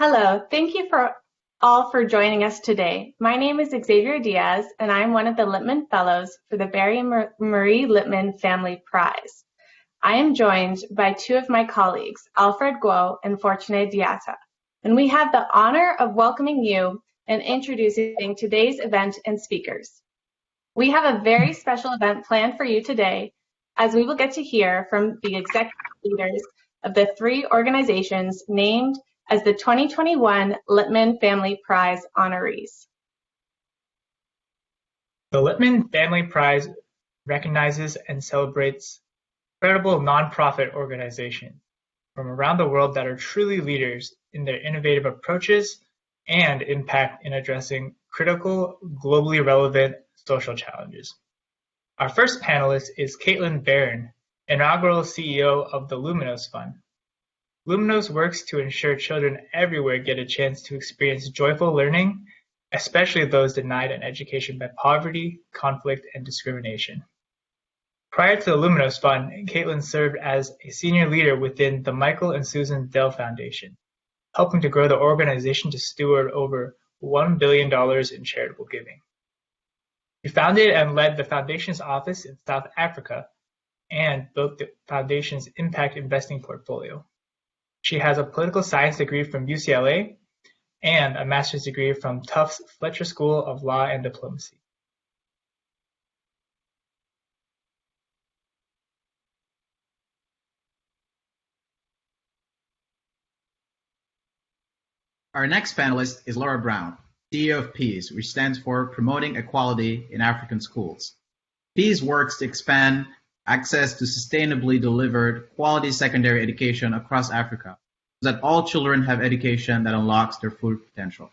Hello, thank you for all for joining us today. My name is Xavier Diaz, and I'm one of the Lipman Fellows for the Barry and Marie Lipman Family Prize. I am joined by two of my colleagues, Alfred Guo and Fortune Diata, and we have the honor of welcoming you and introducing today's event and speakers. We have a very special event planned for you today, as we will get to hear from the executive leaders of the three organizations named as the 2021 Lipman Family Prize honorees. The Lipman Family Prize recognizes and celebrates credible nonprofit organizations from around the world that are truly leaders in their innovative approaches and impact in addressing critical, globally relevant social challenges. Our first panelist is Caitlin Barron, inaugural CEO of the Luminos Fund. Luminos works to ensure children everywhere get a chance to experience joyful learning, especially those denied an education by poverty, conflict, and discrimination. Prior to the Luminos Fund, Caitlin served as a senior leader within the Michael and Susan Dell Foundation, helping to grow the organization to steward over $1 billion in charitable giving. She founded and led the foundation's office in South Africa and built the foundation's impact investing portfolio. She has a political science degree from UCLA and a master's degree from Tufts Fletcher School of Law and Diplomacy. Our next panelist is Laura Brown, CEO of PEACE, which stands for Promoting Equality in African Schools. PEACE works to expand access to sustainably delivered quality secondary education across Africa, so that all children have education that unlocks their full potential.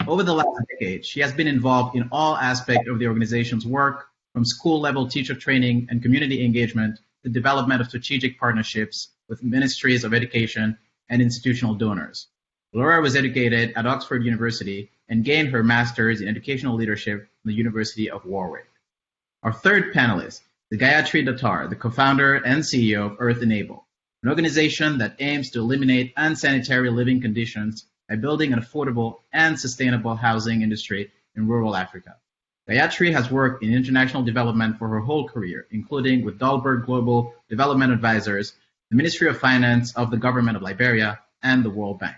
Over the last decade, she has been involved in all aspects of the organization's work, from school-level teacher training and community engagement to development of strategic partnerships with ministries of education and institutional donors. Laura was educated at Oxford University and gained her master's in educational leadership from the University of Warwick. Our third panelist is Gayatri Datar, the co-founder and CEO of Earth Enable, an organization that aims to eliminate unsanitary living conditions by building an affordable and sustainable housing industry in rural Africa. Gayatri has worked in international development for her whole career, including with Dahlberg Global Development Advisors, the Ministry of Finance of the Government of Liberia, and the World Bank.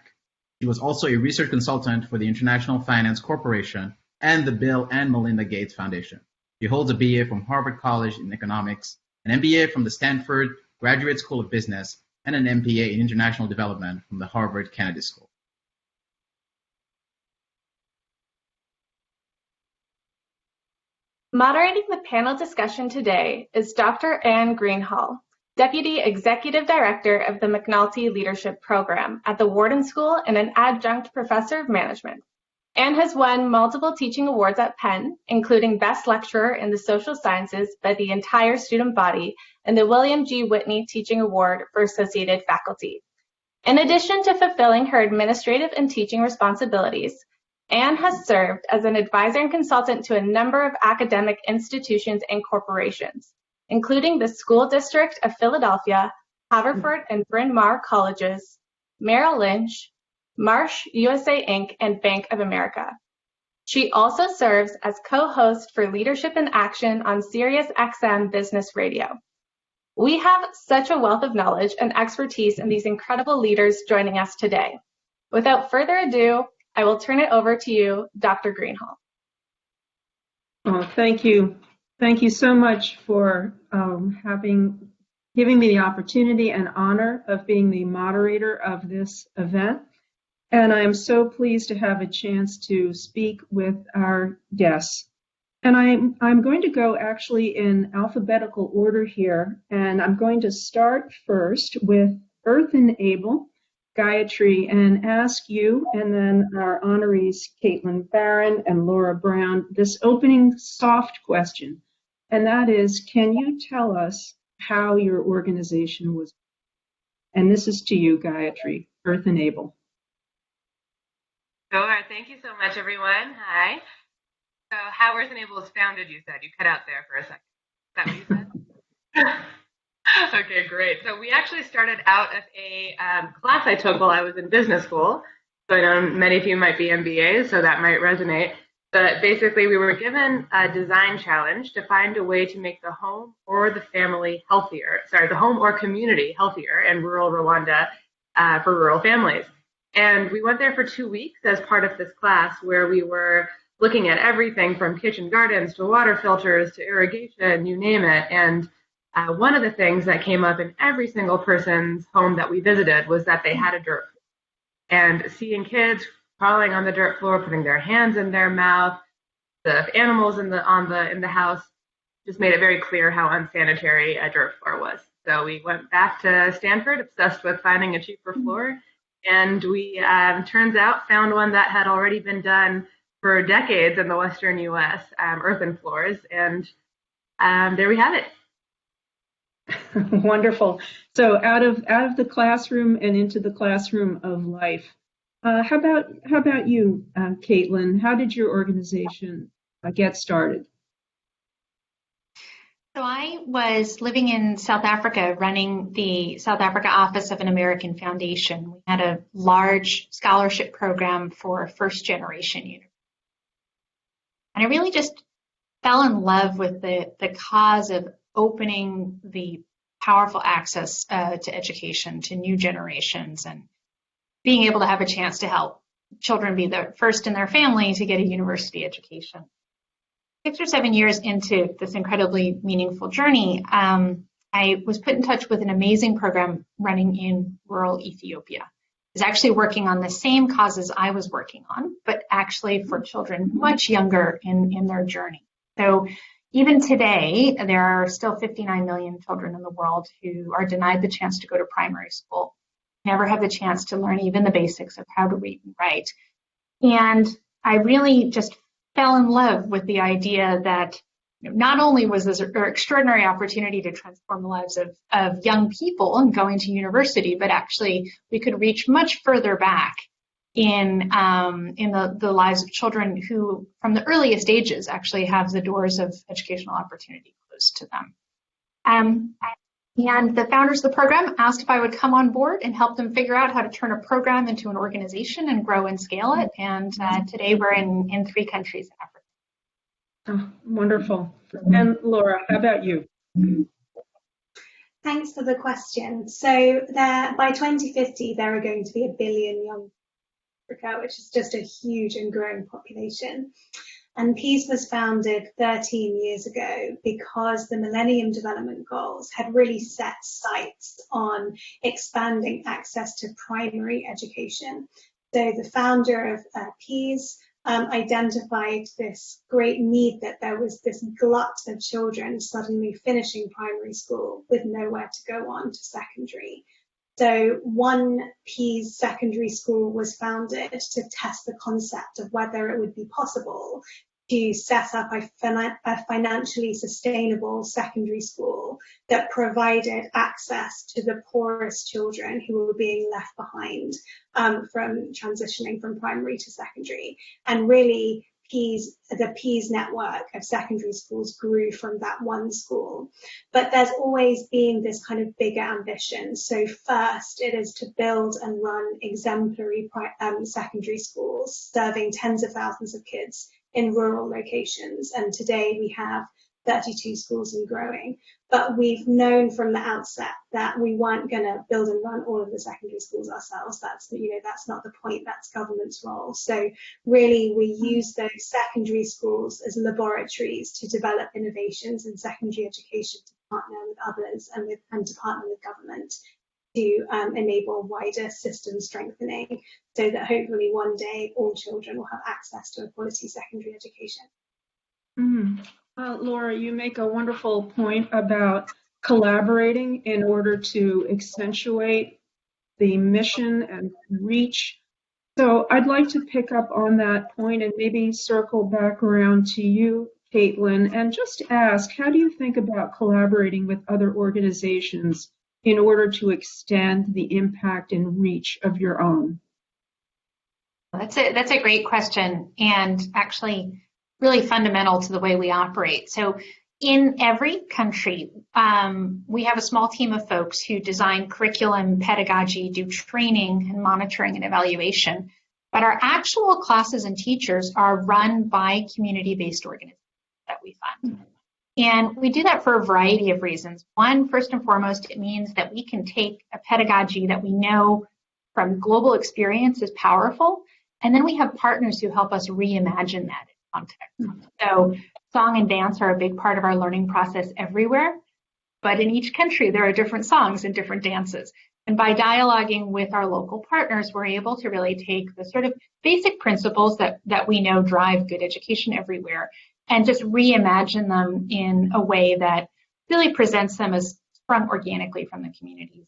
She was also a research consultant for the International Finance Corporation and the Bill and Melinda Gates Foundation. She holds a BA from Harvard College in Economics, an MBA from the Stanford Graduate School of Business, and an MPA in International Development from the Harvard Kennedy School. Moderating the panel discussion today is Dr. Anne Greenhall, Deputy Executive Director of the McNulty Leadership Program at the Wharton School and an adjunct professor of management. Anne has won multiple teaching awards at Penn, including Best Lecturer in the Social Sciences by the entire student body and the William G. Whitney Teaching Award for Associated Faculty. In addition to fulfilling her administrative and teaching responsibilities, Anne has served as an advisor and consultant to a number of academic institutions and corporations, including the School District of Philadelphia, Haverford and Bryn Mawr Colleges, Merrill Lynch, Marsh USA Inc., and Bank of America. She also serves as co-host for Leadership in Action on Sirius XM Business Radio. We have such a wealth of knowledge and expertise in these incredible leaders joining us today. Without further ado, I will turn it over to you, Dr. Greenhall. Oh, thank you. Thank you so much for giving me the opportunity and honor of being the moderator of this event. And I am so pleased to have a chance to speak with our guests. And I'm going to go actually in alphabetical order here. And I'm going to start first with Earth Enable, Gayatri, and ask you and then our honorees, Caitlin Barron and Laura Brown, this opening soft question. And that is, can you tell us how your organization was? And this is to you, Gayatri, Earth Enable. Sure. Thank you so much, everyone. Hi. So how Earth Enable was founded, you said. You cut out there for a second. Is that what you said? Okay, great. So we actually started out as a class I took while I was in business school. So I know many of you might be MBAs, so that might resonate. But basically, we were given a design challenge to find a way to make the home or the family healthier, the home or community healthier in rural Rwanda for rural families. And we went there for 2 weeks as part of this class where we were looking at everything from kitchen gardens to water filters to irrigation, you name it. And one of the things that came up in every single person's home that we visited was that they had a dirt floor. And seeing kids crawling on the dirt floor, putting their hands in their mouth, the animals in the house, just made it very clear how unsanitary a dirt floor was. So we went back to Stanford, obsessed with finding a cheaper floor, and we turns out found one that had already been done for decades in the Western U.S. Earthen floors, and there we have it. Wonderful. So out of the classroom and into the classroom of life. How about you, Caitlin? How did your organization get started? So I was living in South Africa, running the South Africa office of an American foundation. We had a large scholarship program for first generation universities. And I really just fell in love with the cause of opening the powerful access to education to new generations and being able to have a chance to help children be the first in their family to get a university education. 6 or 7 years into this incredibly meaningful journey, I was put in touch with an amazing program running in rural Ethiopia. I was actually working on the same causes I was working on, but actually for children much younger in their journey. So even today, there are still 59 million children in the world who are denied the chance to go to primary school, never have the chance to learn even the basics of how to read and write. And I really just fell in love with the idea that not only was this an extraordinary opportunity to transform the lives of young people and going to university, but actually we could reach much further back in the lives of children who, from the earliest ages, actually have the doors of educational opportunity closed to them. And the founders of the program asked if I would come on board and help them figure out how to turn a program into an organization and grow and scale it. And today we're in 3 countries in Africa. Oh, wonderful. And Laura, how about you? Thanks for the question. So by 2050, there are going to be 1 billion young people in Africa, which is just a huge and growing population. And Peace was founded 13 years ago because the Millennium Development Goals had really set sights on expanding access to primary education. So the founder of Peace identified this great need that there was this glut of children suddenly finishing primary school with nowhere to go on to secondary. So one Peace secondary school was founded to test the concept of whether it would be possible to set up a financially sustainable secondary school that provided access to the poorest children who were being left behind from transitioning from primary to secondary. And really, the Peace network of secondary schools grew from that one school. But there's always been this kind of bigger ambition. So first, it is to build and run exemplary secondary schools, serving tens of thousands of kids in rural locations. And today we have 32 schools and growing. But we've known from the outset that we weren't going to build and run all of the secondary schools ourselves. That's not the point. That's government's role. So really, we use those secondary schools as laboratories to develop innovations in secondary education, to partner with others and to partner with government to enable wider system strengthening, so that hopefully one day all children will have access to a quality secondary education. Laura, you make a wonderful point about collaborating in order to accentuate the mission and reach. So I'd like to pick up on that point and maybe circle back around to you, Caitlin, and just ask, how do you think about collaborating with other organizations in order to extend the impact and reach of your own? That's a great question, and actually really fundamental to the way we operate. So in every country, we have a small team of folks who design curriculum, pedagogy, do training and monitoring and evaluation. But our actual classes and teachers are run by community-based organizations that we fund. And we do that for a variety of reasons. One, first and foremost, it means that we can take a pedagogy that we know from global experience is powerful, and then we have partners who help us reimagine that in context. So song and dance are a big part of our learning process everywhere, but in each country there are different songs and different dances. And by dialoguing with our local partners, we're able to really take the sort of basic principles that we know drive good education everywhere and just reimagine them in a way that really presents them as sprung organically from the communities.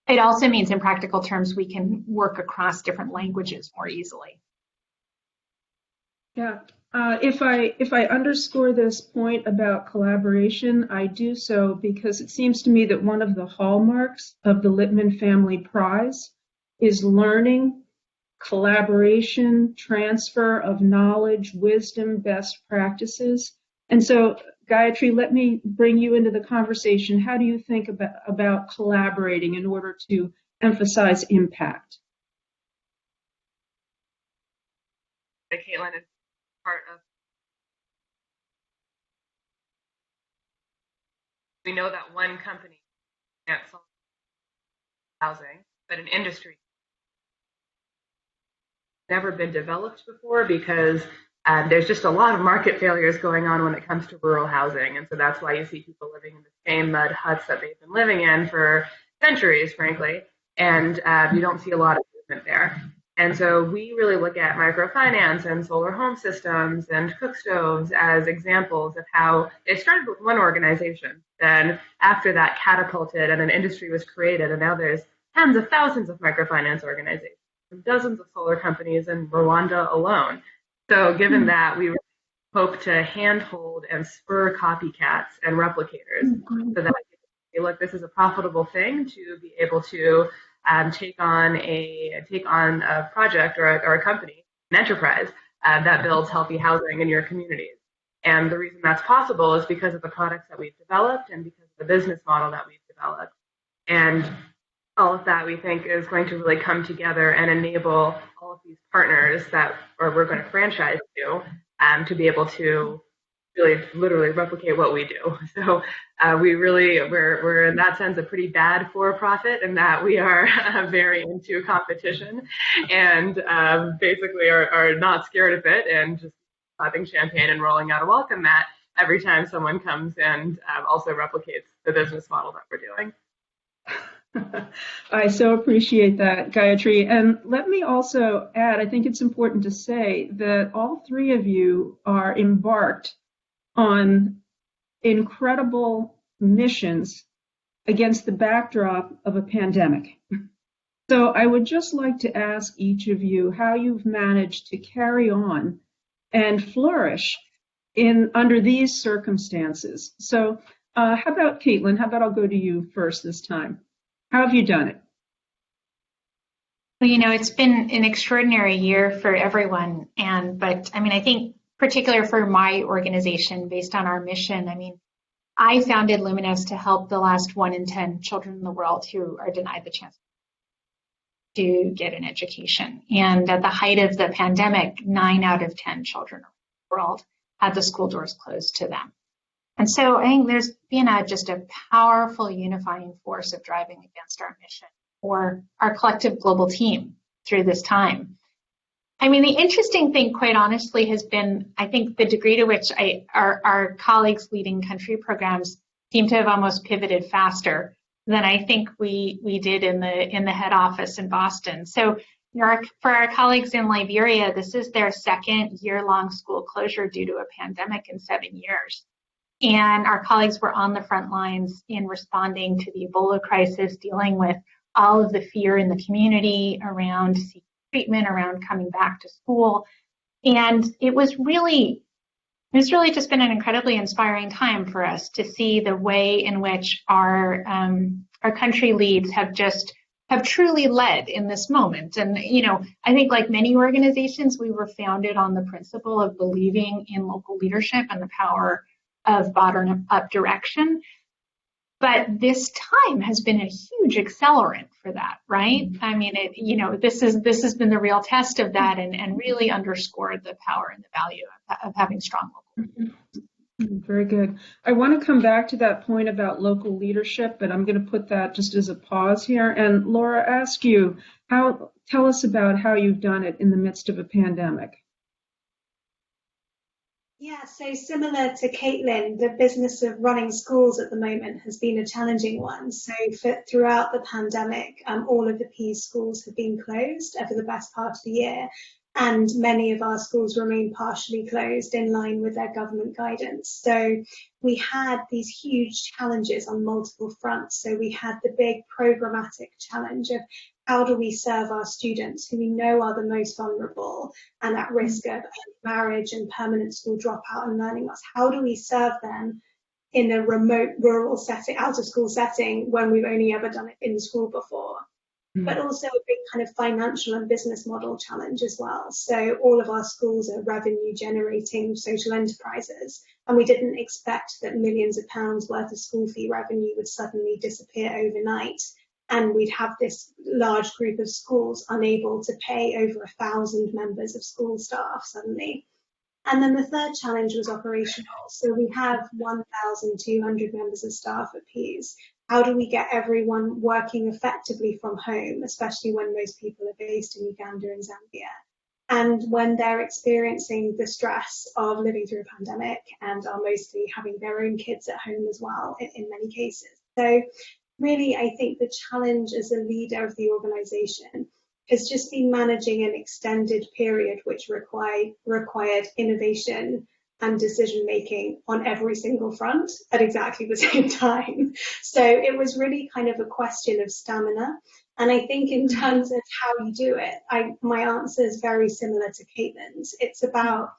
It also means in practical terms, we can work across different languages more easily. Yeah. If I underscore this point about collaboration, I do so because it seems to me that one of the hallmarks of the Lipman Family Prize is learning, collaboration, transfer of knowledge, wisdom, best practices. And so, Gayatri, let me bring you into the conversation. How do you think about collaborating in order to emphasize impact? Caitlin is part of. We know that one company can't solve housing, but an industry never been developed before because there's just a lot of market failures going on when it comes to rural housing. And so that's why you see people living in the same mud huts that they've been living in for centuries, frankly, and you don't see a lot of movement there. And so we really look at microfinance and solar home systems and cook stoves as examples of how they started with one organization. Then after that catapulted and an industry was created, and now there's tens of thousands of microfinance organizations and dozens of solar companies in Rwanda alone. So given that, we hope to handhold and spur copycats and replicators so that, hey, look, this is a profitable thing to be able to take on a project or a company, an enterprise that builds healthy housing in your communities. And the reason that's possible is because of the products that we've developed and because of the business model that we've developed. And all of that we think is going to really come together and enable all of these partners that we're going to franchise to be able to really literally replicate what we do. So we're in that sense a pretty bad for-profit in that we are very into competition and basically are not scared of it and just popping champagne and rolling out a welcome mat every time someone comes and also replicates the business model that we're doing. I so appreciate that, Gayatri. And let me also add, I think it's important to say that all three of you are embarked on incredible missions against the backdrop of a pandemic. So I would just like to ask each of you how you've managed to carry on and flourish under these circumstances. So how about Caitlin? How about I'll go to you first this time? How have you done it? Well, it's been an extraordinary year for everyone. But I think particularly for my organization, based on our mission, I founded Luminous to help the last 1 in 10 children in the world who are denied the chance to get an education. And at the height of the pandemic, 9 out of 10 children around the world had the school doors closed to them. And so I think there's been just a powerful unifying force of driving against our mission or our collective global team through this time. The interesting thing, quite honestly, has been, I think, the degree to which our colleagues leading country programs seem to have almost pivoted faster than I think we did in the head office in Boston. So for our colleagues in Liberia, this is their second year-long school closure due to a pandemic in 7 years. And our colleagues were on the front lines in responding to the Ebola crisis, dealing with all of the fear in the community around seeking treatment, around coming back to school. And it was really just been an incredibly inspiring time for us to see the way in which our country leads have truly led in this moment. And, I think like many organizations, we were founded on the principle of believing in local leadership and the power of bottom-up direction. But this time has been a huge accelerant for that, right? I mean, this has been the real test of that, and really underscored the power and the value of having strong local. Very good. I want to come back to that point about local leadership, but I'm going to put that just as a pause here. And Laura, ask you, tell us about how you've done it in the midst of a pandemic. Yeah, so similar to Caitlin, the business of running schools at the moment has been a challenging one. So throughout the pandemic, all of the Pease schools have been closed for the best part of the year. And many of our schools remain partially closed in line with their government guidance. So we had these huge challenges on multiple fronts. So we had the big programmatic challenge of how do we serve our students who we know are the most vulnerable and at risk of marriage and permanent school dropout and learning loss? How do we serve them in a remote rural setting, out of school setting, when we've only ever done it in school before? But also a big kind of financial and business model challenge as well. So all of our schools are revenue generating social enterprises, and we didn't expect that millions of pounds worth of school fee revenue would suddenly disappear overnight. And we'd have this large group of schools unable to pay over 1,000 members of school staff suddenly. And then the third challenge was operational. So we have 1,200 members of staff at Pease. How do we get everyone working effectively from home, especially when most people are based in Uganda and Zambia? And when they're experiencing the stress of living through a pandemic and are mostly having their own kids at home as well, in many cases. So really, I think the challenge as a leader of the organization has just been managing an extended period which required innovation and decision making on every single front at exactly the same time. So it was really kind of a question of stamina. And I think in terms of how you do it, my answer is very similar to Caitlin's. It's about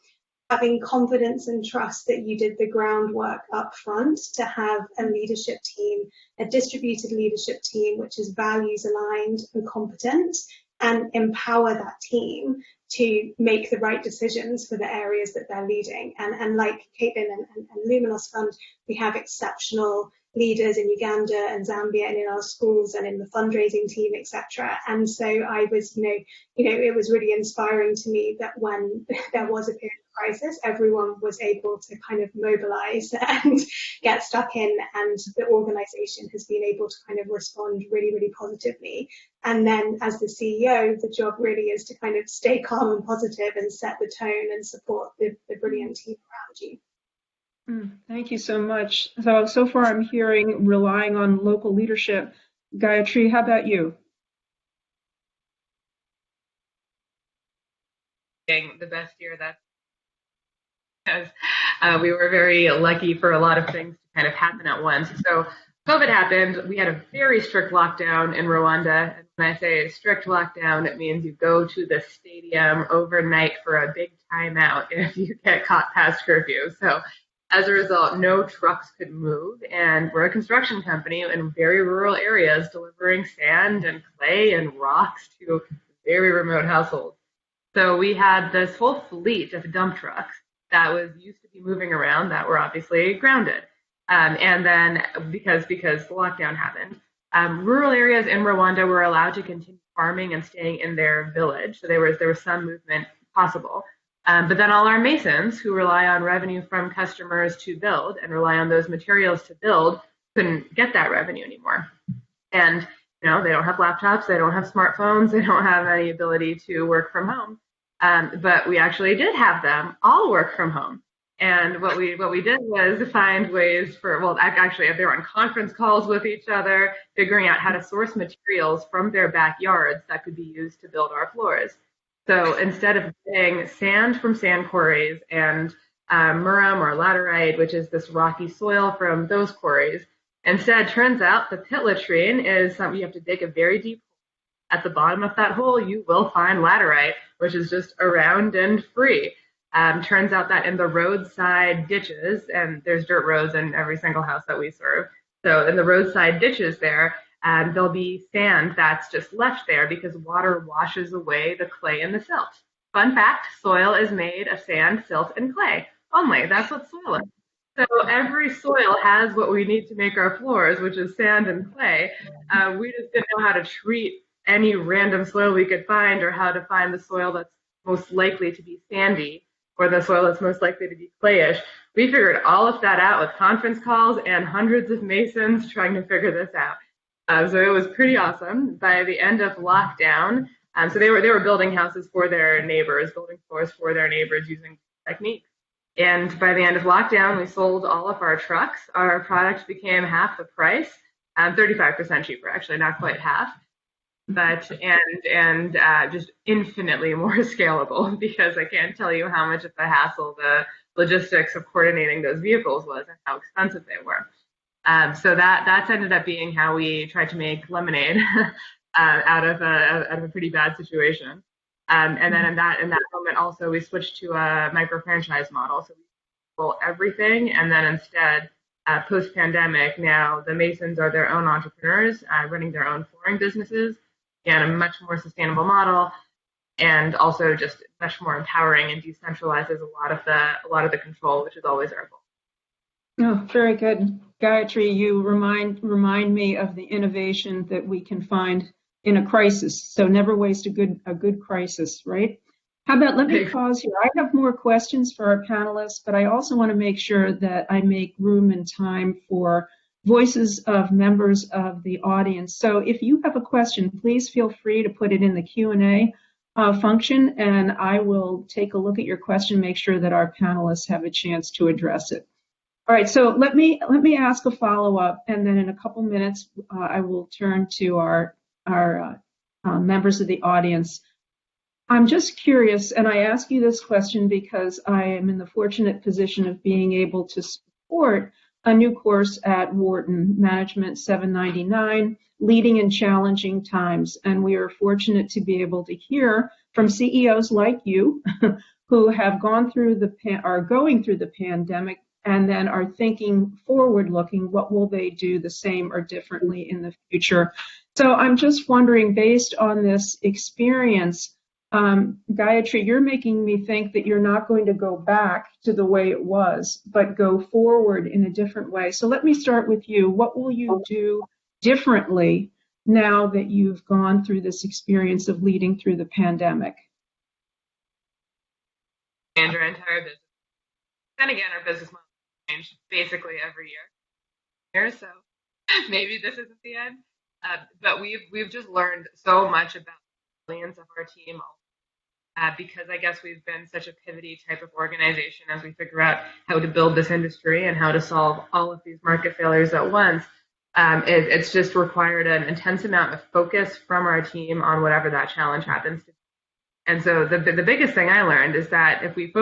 having confidence and trust that you did the groundwork up front to have a leadership team, a distributed leadership team, which is values aligned and competent, and empower that team to make the right decisions for the areas that they're leading. And like Caitlin and Luminous Fund, we have exceptional leaders in Uganda and Zambia and in our schools and in the fundraising team, etc. And so I was, it was really inspiring to me that when there was a period of crisis, everyone was able to kind of mobilize and get stuck in, and the organization has been able to kind of respond really, really positively. And then as the CEO, the job really is to kind of stay calm and positive and set the tone and support the brilliant team around you. Thank you so much. So far I'm hearing relying on local leadership. Gayatri, how about you? The best year that's because we were very lucky for a lot of things to kind of happen at once. So COVID happened. We had a very strict lockdown in Rwanda. And when I say strict lockdown, it means you go to the stadium overnight for a big timeout if you get caught past curfew. So as a result, no trucks could move. And we're a construction company in very rural areas delivering sand and clay and rocks to very remote households. So we had this whole fleet of dump trucks that was used to be moving around that were obviously grounded. And then because the lockdown happened, rural areas in Rwanda were allowed to continue farming and staying in their village. So there was some movement possible. But then all our masons who rely on revenue from customers to build and rely on those materials to build couldn't get that revenue anymore. And they don't have laptops, they don't have smartphones, they don't have any ability to work from home. But we actually did have them all work from home. And what we did was find ways actually they were on conference calls with each other, figuring out how to source materials from their backyards that could be used to build our floors. So instead of getting sand from sand quarries and muram or laterite, which is this rocky soil from those quarries, instead turns out the pit latrine is something you have to dig a very deep hole. At the bottom of that hole, you will find laterite, which is just around and free. Turns out that in the roadside ditches, and there's dirt roads in every single house that we serve, so in the roadside ditches there, there'll be sand that's just left there because water washes away the clay and the silt. Fun fact, soil is made of sand, silt, and clay only. That's what soil is. So every soil has what we need to make our floors, which is sand and clay. We just didn't know how to treat any random soil we could find, or how to find the soil that's most likely to be sandy, or the soil that's most likely to be clayish. We figured all of that out with conference calls and hundreds of masons trying to figure this out. So it was pretty awesome. By the end of lockdown, so they were building houses for their neighbors, building floors for their neighbors using techniques. And by the end of lockdown, we sold all of our trucks. Our product became half the price, 35% cheaper, actually, not quite half, but and just infinitely more scalable, because I can't tell you how much of the hassle the logistics of coordinating those vehicles was and how expensive they were. So that's ended up being how we tried to make lemonade out of a pretty bad situation. And then in that moment also, we switched to a micro franchise model. So we control everything, and then instead, post pandemic, now the Masons are their own entrepreneurs, running their own flooring businesses, and a much more sustainable model, and also just much more empowering and decentralizes a lot of the control, which is always our goal. Oh, very good. Gayatri, you remind me of the innovation that we can find in a crisis. So never waste a good crisis, right? How about, let me pause here. I have more questions for our panelists, but I also want to make sure that I make room and time for voices of members of the audience. So if you have a question, please feel free to put it in the Q&A function, and I will take a look at your question, make sure that our panelists have a chance to address it. All right, so let me ask a follow-up, and then in a couple minutes, I will turn to our members of the audience. I'm just curious, and I ask you this question because I am in the fortunate position of being able to support a new course at Wharton, Management 799, Leading in Challenging Times. And we are fortunate to be able to hear from CEOs like you who have gone through are going through the pandemic, and then are thinking forward-looking, what will they do the same or differently in the future? So I'm just wondering, based on this experience, Gayatri, you're making me think that you're not going to go back to the way it was, but go forward in a different way. So let me start with you. What will you do differently now that you've gone through this experience of leading through the pandemic? And our entire business. And again, our business model changed basically every year. So maybe this isn't the end. But we've just learned so much about the resilience of our team, because I guess we've been such a pivoty type of organization as we figure out how to build this industry and how to solve all of these market failures at once. It's just required an intense amount of focus from our team on whatever that challenge happens to be. And so the biggest thing I learned is that if we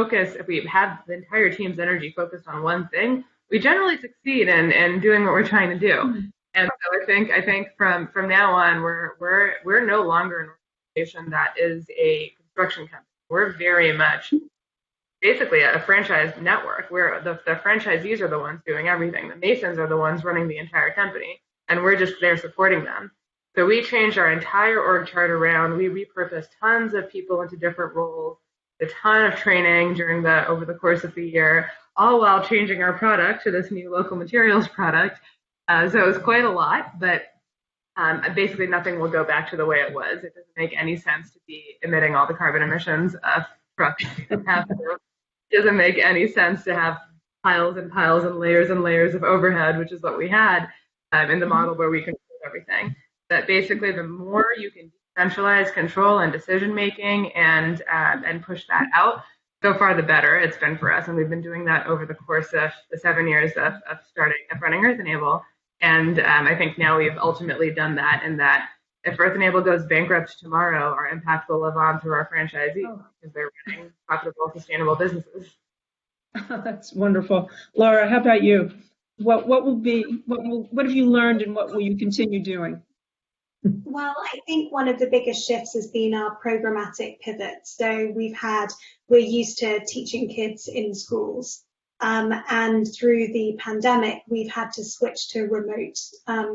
have the entire team's energy focused on one thing, we generally succeed in doing what we're trying to do. Mm-hmm. And so I think from now on, we're no longer an organization that is a construction company. We're very much basically a franchise network where the franchisees are the ones doing everything. The Masons are the ones running the entire company, and we're just there supporting them. So we changed our entire org chart around. We repurposed tons of people into different roles, a ton of training over the course of the year, all while changing our product to this new local materials product. So it was quite a lot, but basically nothing will go back to the way it was. It doesn't make any sense to be emitting all the carbon emissions of trucks. It doesn't make any sense to have piles and piles and layers of overhead, which is what we had in the model where we control everything. That basically the more you can decentralize control and decision making and push that out, so far the better it's been for us. And we've been doing that over the course of the 7 years of running Earth Enable. And I think now we've ultimately done that, in that if Earth Enable goes bankrupt tomorrow, our impact will live on through our franchisees because they're running profitable, sustainable businesses. That's wonderful. Laura, how about you? What have you learned, and what will you continue doing? Well, I think one of the biggest shifts has been our programmatic pivot. So we're used to teaching kids in schools, And through the pandemic, we've had to switch to remote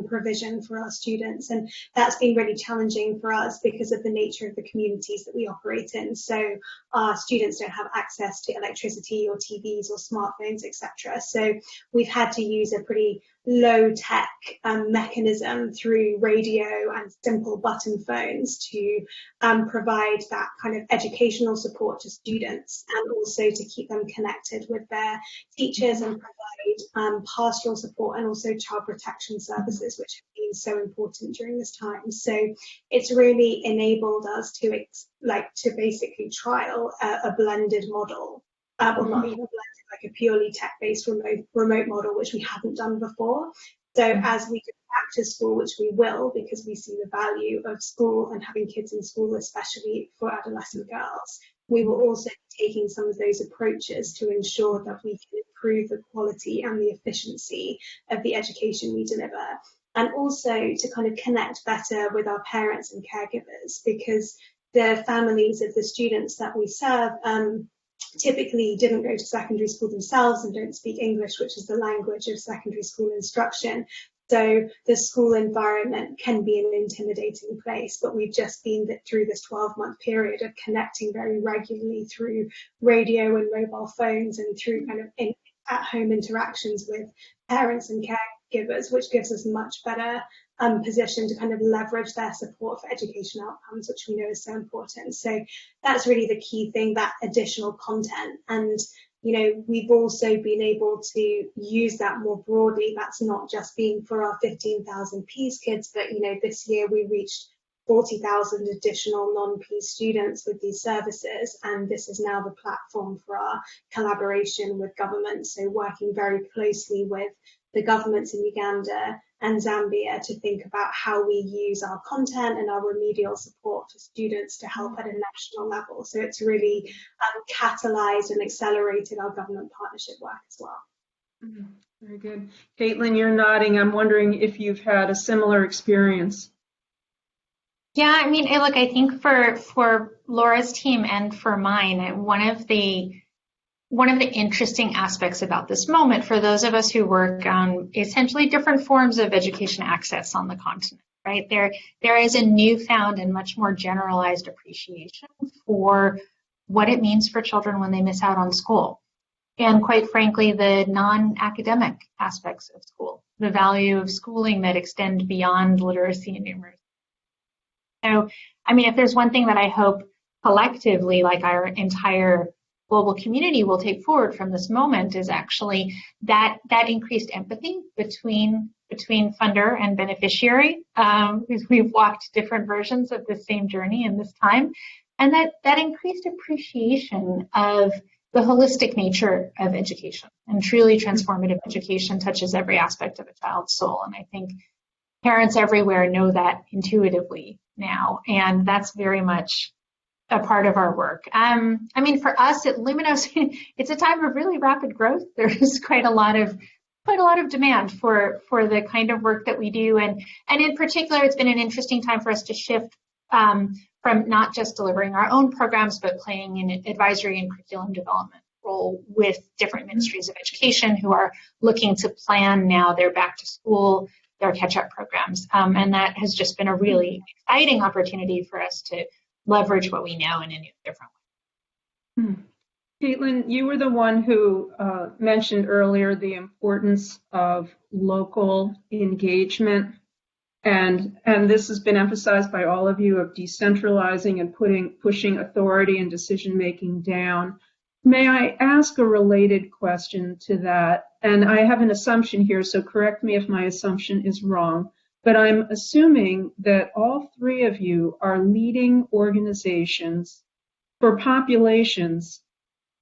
provision for our students. And that's been really challenging for us because of the nature of the communities that we operate in. So our students don't have access to electricity or TVs or smartphones, etc. So we've had to use a pretty low tech mechanism through radio and simple button phones to provide that kind of educational support to students and also to keep them connected with their teachers and provide pastoral support and also child protection services, which have been so important during this time. So it's really enabled us to basically trial a blended model, or not even blended, like a purely tech-based remote model, which we haven't done before. So as we go back to school, which we will, because we see the value of school and having kids in school, especially for adolescent girls, we will also be taking some of those approaches to ensure that we can improve the quality and the efficiency of the education we deliver. And also to kind of connect better with our parents and caregivers, because the families of the students that we serve typically didn't go to secondary school themselves and don't speak English, which is the language of secondary school instruction. So the school environment can be an intimidating place, but we've just been through this 12-month period of connecting very regularly through radio and mobile phones and through kind of at-home interactions with parents and caregivers, which gives us much better position to kind of leverage their support for education outcomes, which we know is so important. So that's really the key thing, that additional content. And we've also been able to use that more broadly. That's not just being for our 15,000 Peas kids, but this year we reached 40,000 additional non-Peas students with these services, and this is now the platform for our collaboration with government. So working very closely with the governments in Uganda and Zambia to think about how we use our content and our remedial support for students to help at a national level. So it's really catalyzed and accelerated our government partnership work as well. Very good. Caitlin, you're nodding. I'm wondering if you've had a similar experience. Yeah, I mean, look, I think for Laura's team and for mine, one of the interesting aspects about this moment for those of us who work on essentially different forms of education access on the continent, right? There is a newfound and much more generalized appreciation for what it means for children when they miss out on school. And quite frankly, the non-academic aspects of school, the value of schooling that extend beyond literacy and numeracy. So, I mean, if there's one thing that I hope collectively, like our entire global community will take forward from this moment, is actually that increased empathy between funder and beneficiary. We've walked different versions of the same journey in this time, and that increased appreciation of the holistic nature of education, and truly transformative education touches every aspect of a child's soul. And I think parents everywhere know that intuitively now, and that's very much a part of our work. I mean, for us at Luminos, it's a time of really rapid growth. There is quite a lot of demand for the kind of work that we do, and in particular, it's been an interesting time for us to shift from not just delivering our own programs, but playing an advisory and curriculum development role with different ministries of education who are looking to plan now their back to school, their catch-up programs, and that has just been a really exciting opportunity for us to leverage what we know in a new, different way. Caitlin, you were the one who mentioned earlier the importance of local engagement, and this has been emphasized by all of you, of decentralizing and pushing authority and decision-making down. May I ask a related question to that? And I have an assumption here, so correct me if my assumption is wrong. But I'm assuming that all three of you are leading organizations for populations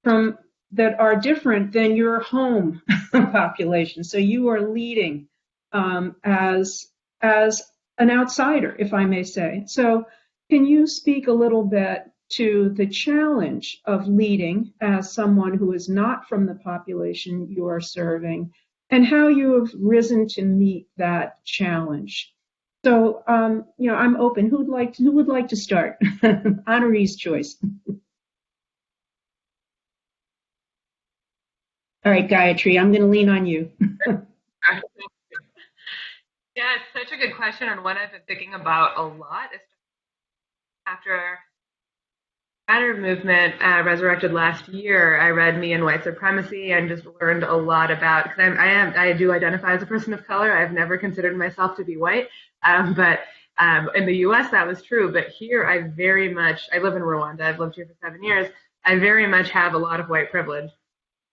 that are different than your home population. So you are leading as an outsider, if I may say. So can you speak a little bit to the challenge of leading as someone who is not from the population you are serving, and how you have risen to meet that challenge? So, I'm open. Who would like to start? Honoree's choice. All right, Gayatri, I'm going to lean on you. Yeah, it's such a good question, and one I've been thinking about a lot. After Matter movement resurrected last year, I read Me and White Supremacy and just learned a lot about, because I do identify as a person of color. I've never considered myself to be white, but in the U.S. that was true. But here, I live in Rwanda. I've lived here for 7 years. I very much have a lot of white privilege,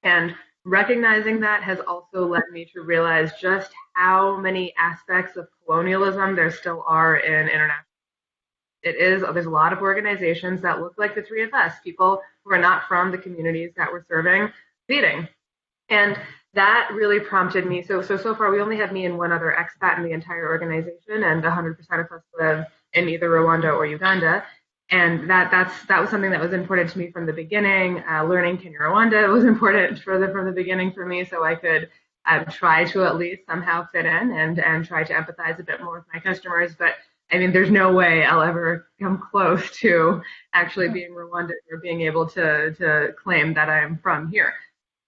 and recognizing that has also led me to realize just how many aspects of colonialism there still are in international. There's a lot of organizations that look like the three of us, people who are not from the communities that we're serving, leading. And that really prompted me. So far, we only have me and one other expat in the entire organization, and 100% of us live in either Rwanda or Uganda. And that was something that was important to me from the beginning. Learning Kinyarwanda was important from the beginning for me, so I could try to at least somehow fit in and try to empathize a bit more with my customers. But I mean, there's no way I'll ever come close to actually being Rwandan or being able to claim that I'm from here.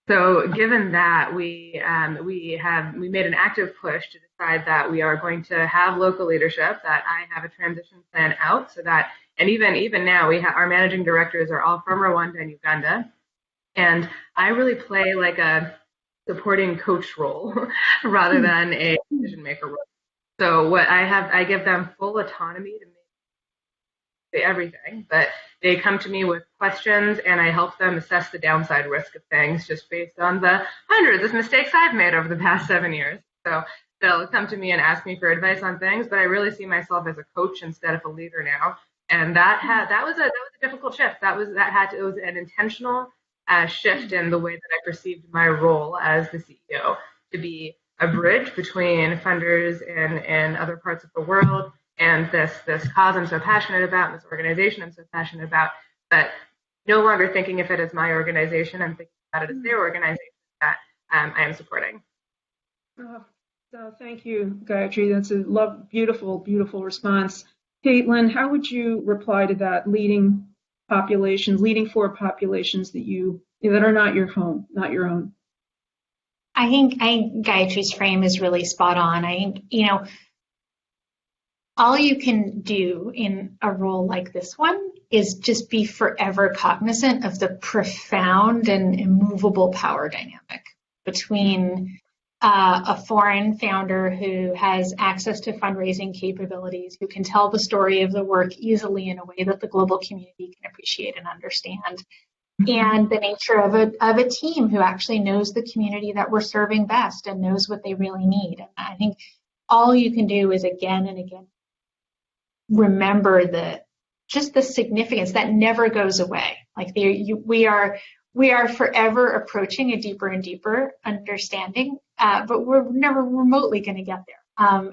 So given that, we made an active push to decide that we are going to have local leadership, that I have a transition plan out, so that, and even now, our managing directors are all from Rwanda and Uganda, and I really play like a supporting coach role rather than a decision maker role. So I give them full autonomy to make everything, but they come to me with questions, and I help them assess the downside risk of things just based on the hundreds of mistakes I've made over the past 7 years. So they'll come to me and ask me for advice on things, but I really see myself as a coach instead of a leader now. And that was a difficult shift. It was an intentional shift in the way that I perceived my role as the CEO, to be a bridge between funders in other parts of the world and this cause I'm so passionate about, and this organization I'm so passionate about, but no longer thinking of it as my organization. I'm thinking about it as their organization that I am supporting. So thank you, Gayatri. That's a beautiful, beautiful response. Caitlin, how would you reply to that, leading for populations that are not your home, not your own? I think Gayatri's frame is really spot on. I think, all you can do in a role like this one is just be forever cognizant of the profound and immovable power dynamic between a foreign founder who has access to fundraising capabilities, who can tell the story of the work easily in a way that the global community can appreciate and understand, and the nature of a team who actually knows the community that we're serving best and knows what they really need. And I think all you can do is again and again remember the significance that never goes away. Like we are forever approaching a deeper and deeper understanding, but we're never remotely going to get there.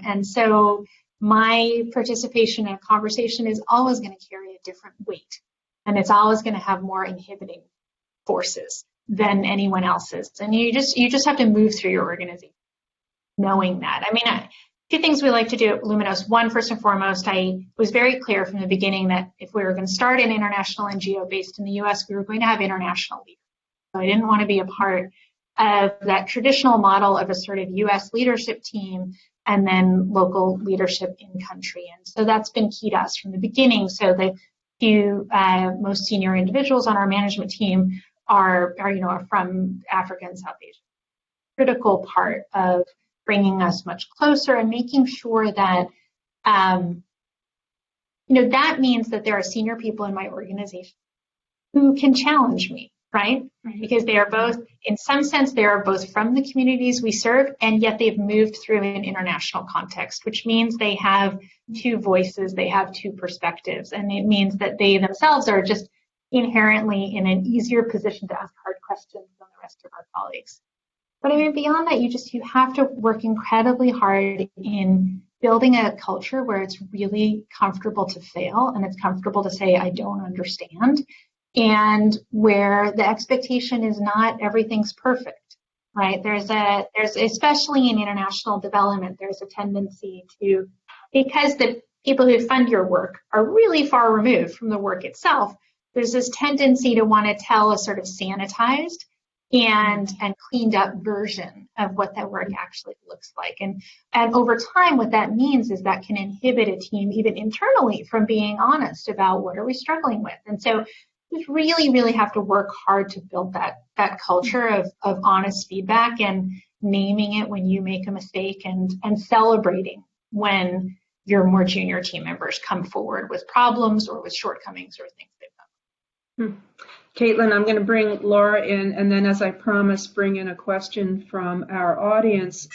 And so my participation in a conversation is always going to carry a different weight, and it's always going to have more inhibiting forces than anyone else's. And you just have to move through your organization knowing that. I mean, two things we like to do at Luminos. One, first and foremost, I was very clear from the beginning that if we were going to start an international NGO based in the US, we were going to have international leaders. So I didn't want to be a part of that traditional model of a sort of US leadership team and then local leadership in country. And so that's been key to us from the beginning. So the few most senior individuals on our management team are from Africa and South Asia. Critical part of bringing us much closer and making sure that, that means that there are senior people in my organization who can challenge me, right? Because they are both, in some sense, they are both from the communities we serve, and yet they've moved through an international context, which means they have two voices, they have two perspectives, and it means that they themselves are just inherently in an easier position to ask hard questions than the rest of our colleagues. But I mean, beyond that, you have to work incredibly hard in building a culture where it's really comfortable to fail and it's comfortable to say, I don't understand, and where the expectation is not everything's perfect, right? There's especially in international development, there's a tendency to, because the people who fund your work are really far removed from the work itself, there's this tendency to want to tell a sort of sanitized and cleaned up version of what that work actually looks like. And over time, what that means is that can inhibit a team, even internally, from being honest about what are we struggling with. And so we really, really have to work hard to build that culture of honest feedback and naming it when you make a mistake and celebrating when your more junior team members come forward with problems or with shortcomings or things they've done. Caitlin, I'm going to bring Laura in, and then, as I promised, bring in a question from our audience.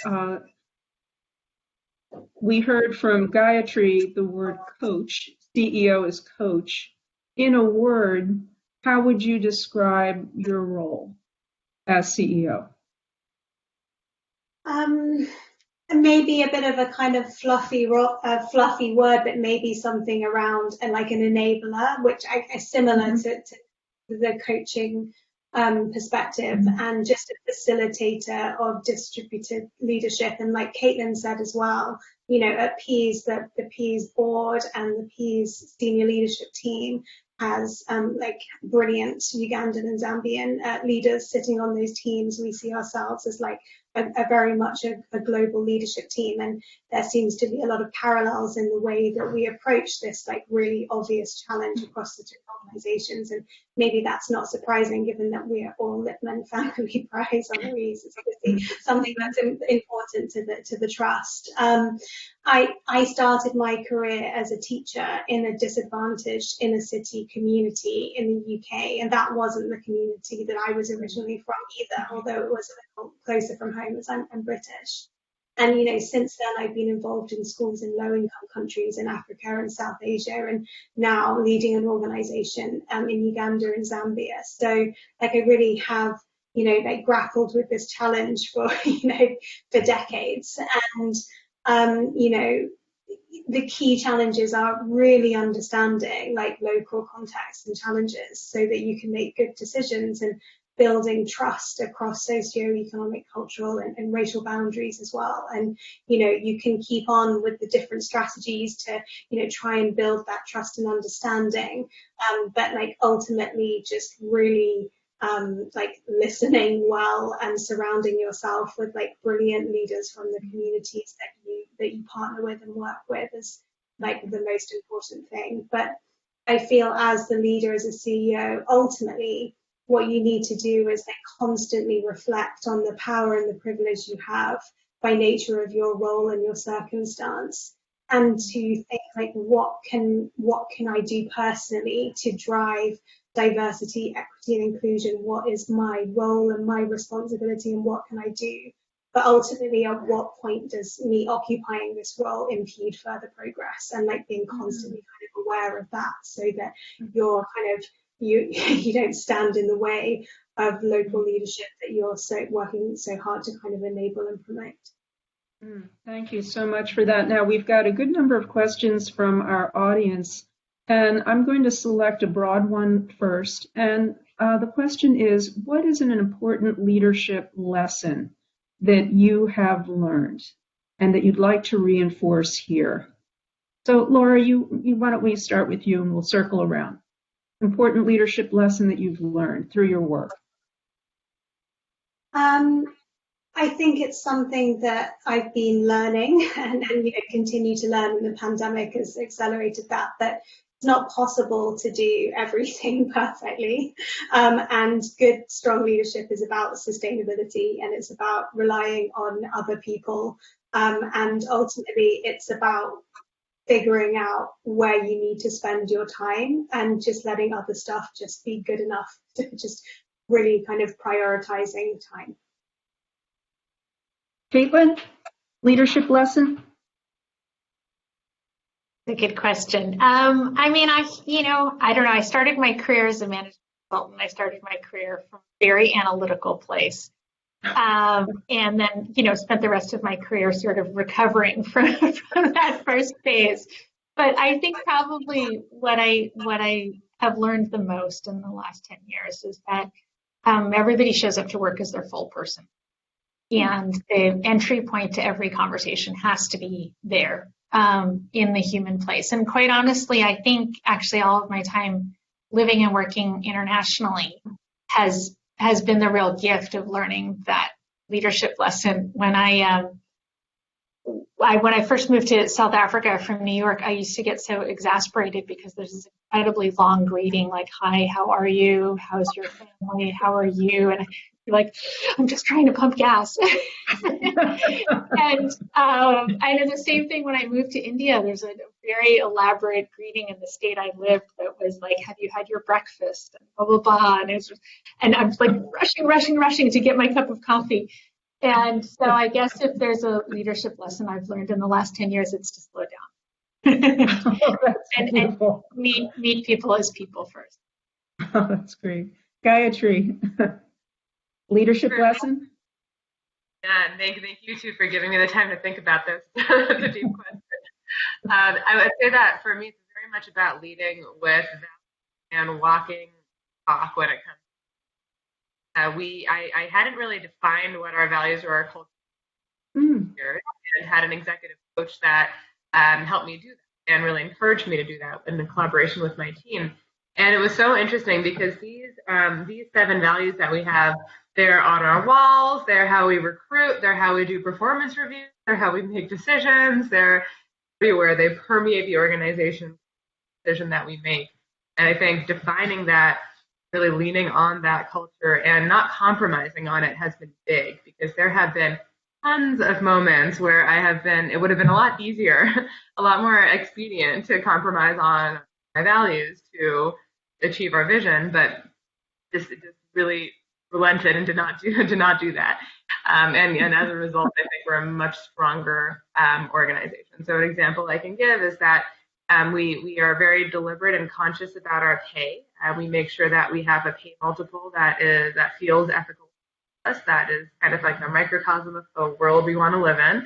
We heard from Gayatri the word coach. CEO is coach. In a word, how would you describe your role as CEO? Maybe a bit of a kind of fluffy word, but maybe something around and like an enabler, which is similar to the coaching perspective, and just a facilitator of distributed leadership. And like Caitlin said as well, at Peas, the Peas board and the Peas senior leadership team has like brilliant Ugandan and Zambian leaders sitting on those teams. We see ourselves as like a very much a global leadership team, and there seems to be a lot of parallels in the way that we approach this like really obvious challenge across the two organizations. And maybe that's not surprising given that we are all Lipman family prize honorees. It's obviously something that's important to the trust. I started my career as a teacher in a disadvantaged inner city community in the UK, and that wasn't the community that I was originally from either, although it was a little closer from home as I'm British. And since then I've been involved in schools in low-income countries in Africa and South Asia, and now leading an organization in Uganda and Zambia. So like I really have like grappled with this challenge for for decades. And the key challenges are really understanding like local contexts and challenges so that you can make good decisions, and building trust across socio-economic, cultural and racial boundaries as well. And you can keep on with the different strategies to try and build that trust and understanding, but like ultimately just really like listening well and surrounding yourself with like brilliant leaders from the communities that you partner with and work with is like the most important thing. But I feel as the leader, as a CEO, ultimately what you need to do is like constantly reflect on the power and the privilege you have by nature of your role and your circumstance, and to think like what can I do personally to drive diversity, equity and inclusion? What is my role and my responsibility, and what can I do? But ultimately, at what point does me occupying this role impede further progress? And like being constantly kind of aware of that, so that you're kind of you don't stand in the way of local leadership that you're working so hard to kind of enable and promote. Thank you so much for that. Now we've got a good number of questions from our audience, and I'm going to select a broad one first. And the question is, what is an important leadership lesson that you have learned and that you'd like to reinforce here? So Laura, why don't we start with you and we'll circle around. Important leadership lesson that you've learned through your work. I think it's something that I've been learning and continue to learn, and the pandemic has accelerated that it's not possible to do everything perfectly. And good, strong leadership is about sustainability, and it's about relying on other people. And ultimately, it's about figuring out where you need to spend your time and just letting other stuff just be good enough, to just really kind of prioritizing time. Caitlin, leadership lesson? A good question. I don't know. I started my career as a management consultant. I started my career from a very analytical place. And then, spent the rest of my career sort of recovering from that first phase. But I think probably what I have learned the most in the last 10 years is that everybody shows up to work as their full person. And the entry point to every conversation has to be there in the human place. And quite honestly, I think actually all of my time living and working internationally has has been the real gift of learning that leadership lesson. When I first moved to South Africa from New York, I used to get so exasperated because there's this incredibly long greeting, like, hi, how are you? How's your family? How are you? And you're like, I'm just trying to pump gas. And I did the same thing when I moved to India. There's a very elaborate greeting in the state I lived that was like, have you had your breakfast? And blah, blah, blah. And I'm like rushing to get my cup of coffee. And so I guess if there's a leadership lesson I've learned in the last 10 years, it's to slow down. and meet people as people first. Oh, that's great. Gayatri, leadership lesson? Yeah, thank you two for giving me the time to think about this. It's a deep question. I would say that for me, it's very much about leading with and walking talk when it comes. I hadn't really defined what our values or our culture here, and had an executive coach that helped me do that and really encouraged me to do that in collaboration with my team. And it was so interesting because these 7 values that we have, they're on our walls, they're how we recruit, they're how we do performance reviews, they're how we make decisions, they're everywhere. They permeate the organization decision that we make. And I think defining that, really leaning on that culture and not compromising on it has been big, because there have been tons of moments where it would have been a lot easier, a lot more expedient to compromise on my values to achieve our vision, but just really relented and did not do that. And as a result, I think we're a much stronger organization. So an example I can give is that we are very deliberate and conscious about our pay. We make sure that we have a pay multiple that feels ethical to us, that is kind of like a microcosm of the world we want to live in.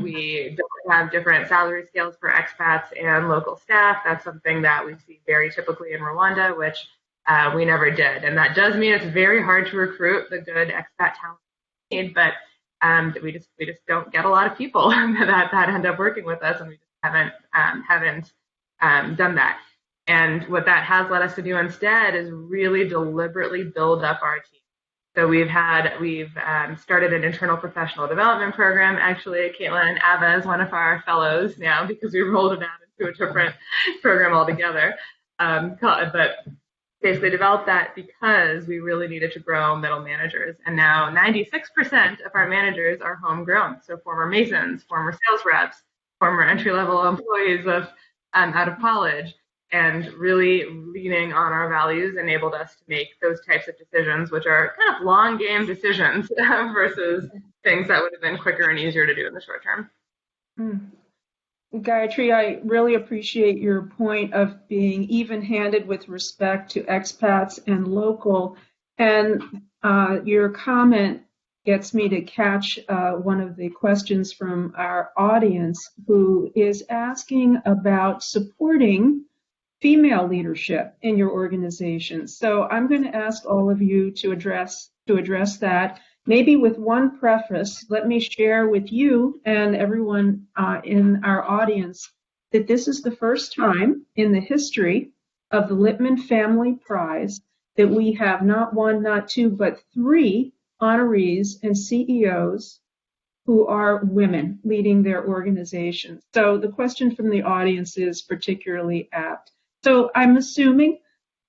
We don't have different salary scales for expats and local staff. That's something that we see very typically in Rwanda, which we never did. And that does mean it's very hard to recruit the good expat talent, but we just don't get a lot of people that end up working with us, and we just haven't done that. And what that has led us to do instead is really deliberately build up our team. So we've started an internal professional development program. Actually, Caitlin Ava is one of our fellows now because we rolled it out into a different program altogether. But basically developed that because we really needed to grow middle managers. And now 96% of our managers are homegrown. So former Masons, former sales reps, former entry-level employees out of college. And really leaning on our values enabled us to make those types of decisions, which are kind of long game decisions versus things that would have been quicker and easier to do in the short term. Gayatri, I really appreciate your point of being even-handed with respect to expats and local. And your comment gets me to catch one of the questions from our audience, who is asking about supporting female leadership in your organization. So I'm going to ask all of you to address that. Maybe with one preface, let me share with you and everyone in our audience that this is the first time in the history of the Lipman Family Prize that we have not 1, not 2, but 3 honorees and CEOs who are women leading their organizations. So the question from the audience is particularly apt. So I'm assuming,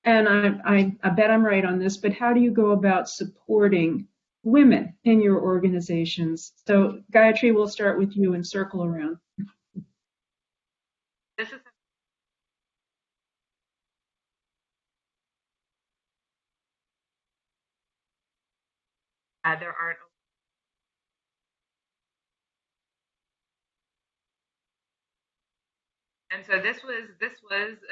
and I bet I'm right on this, but how do you go about supporting women in your organizations? So Gayatri, we'll start with you and circle around. This is there aren't. And so this was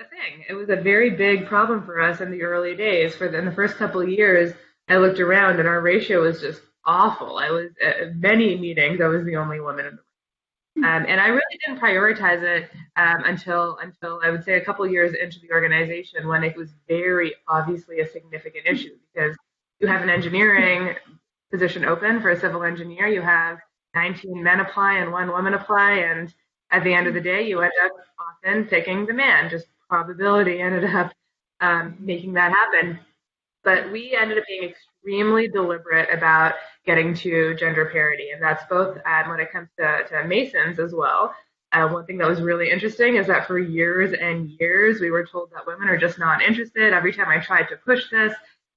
a thing. It was a very big problem for us in the early days. In the first couple of years, I looked around and our ratio was just awful. I was at many meetings, I was the only woman in the room. And I really didn't prioritize it until I would say a couple of years into the organization, when it was very obviously a significant issue, because you have an engineering position open for a civil engineer, you have 19 men apply and 1 woman apply, and at the end of the day, you end up often picking the man. Just probability ended up making that happen. But we ended up being extremely deliberate about getting to gender parity, and that's both when it comes to Masons as well. One thing that was really interesting is that for years and years, we were told that women are just not interested. Every time I tried to push this,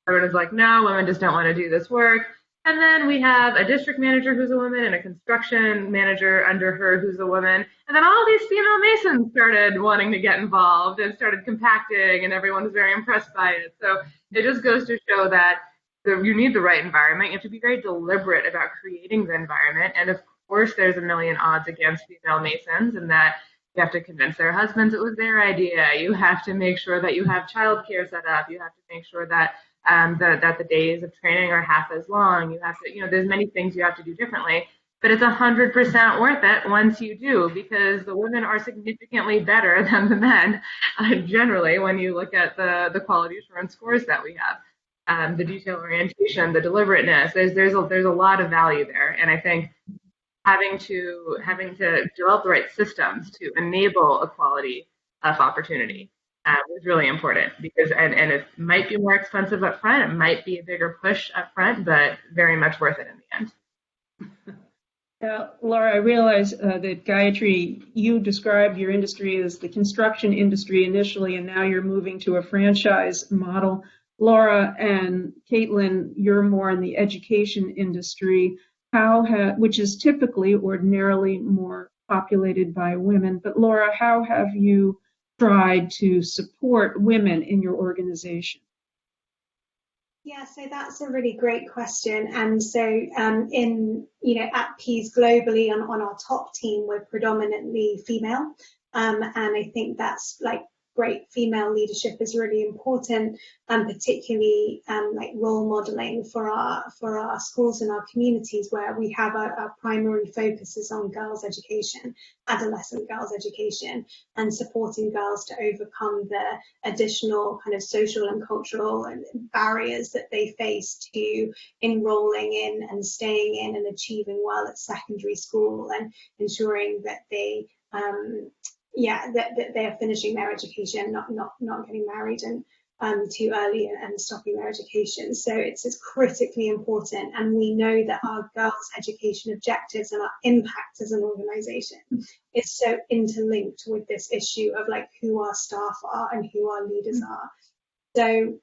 everyone was like, no, women just don't want to do this work. And then we have a district manager who's a woman and a construction manager under her who's a woman. And then all these female Masons started wanting to get involved and started compacting, and everyone was very impressed by it. So it just goes to show that you need the right environment. You have to be very deliberate about creating the environment. And of course, there's a million odds against female Masons, and that you have to convince their husbands it was their idea. You have to make sure that you have childcare set up. You have to make sure that that the days of training are half as long. You have to, there's many things you have to do differently, but it's 100% worth it once you do, because the women are significantly better than the men generally when you look at the quality assurance scores that we have. The detail orientation, the deliberateness, there's a lot of value there, and I think having to develop the right systems to enable equality of opportunity was really important, because and it might be more expensive up front, it might be a bigger push up front, but very much worth it in the end. Laura, I realize that Gayatri, you described your industry as the construction industry initially, and now you're moving to a franchise model. Laura and Caitlin, you're more in the education industry, which is typically ordinarily more populated by women. But Laura, how have you tried to support women in your organization? Yeah, so that's a really great question. And so at Peas globally on our top team, we're predominantly female. And I think that's great female leadership is really important, and particularly role modeling for our schools and our communities, where we have our primary focus is on girls' education, adolescent girls' education, and supporting girls to overcome the additional kind of social and cultural barriers that they face to enrolling in and staying in and achieving well at secondary school, and ensuring that they that they're finishing their education, not getting married and too early and stopping their education. So it's critically important, and we know that our girls' education objectives and our impact as an organisation is so interlinked with this issue of who our staff are and who our leaders are. So